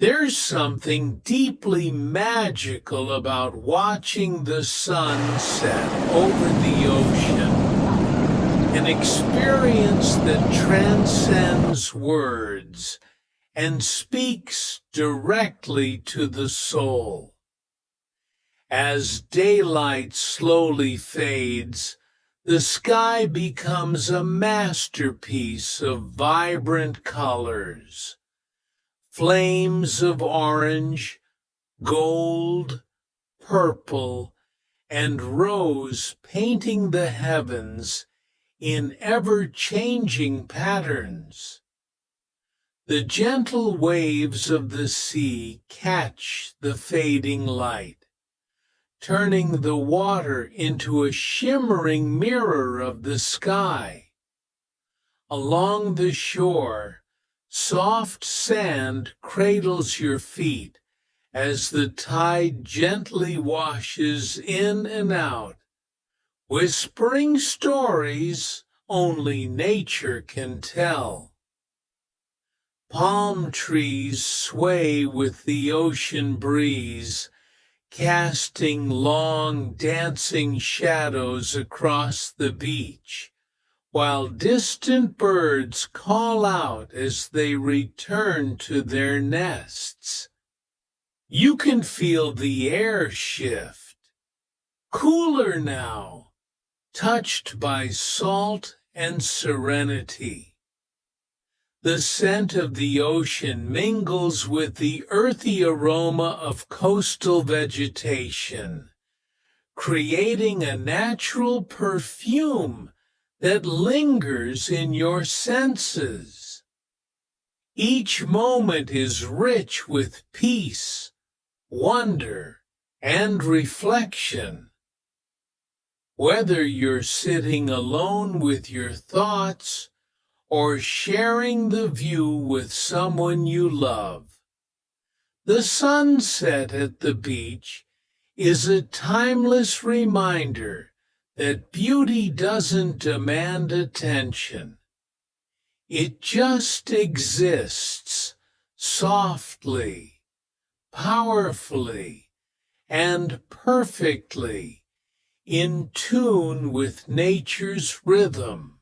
There's something deeply magical about watching the sun set over the ocean, an experience that transcends words and speaks directly to the soul. As daylight slowly fades, the sky becomes a masterpiece of vibrant colors. Flames of orange, gold, purple, and rose painting the heavens in ever-changing patterns. The gentle waves of the sea catch the fading light, turning the water into a shimmering mirror of the sky. Along the shore, soft sand cradles your feet as the tide gently washes in and out, whispering stories only nature can tell. Palm trees sway with the ocean breeze, casting long dancing shadows across the beach, while distant birds call out as they return to their nests. You can feel the air shift, cooler now, touched by salt and serenity. The scent of the ocean mingles with the earthy aroma of coastal vegetation, creating a natural perfume that lingers in your senses. Each moment is rich with peace, wonder, and reflection. Whether you're sitting alone with your thoughts or sharing the view with someone you love, the sunset at the beach is a timeless reminder that beauty doesn't demand attention. It just exists softly, powerfully, and perfectly in tune with nature's rhythm.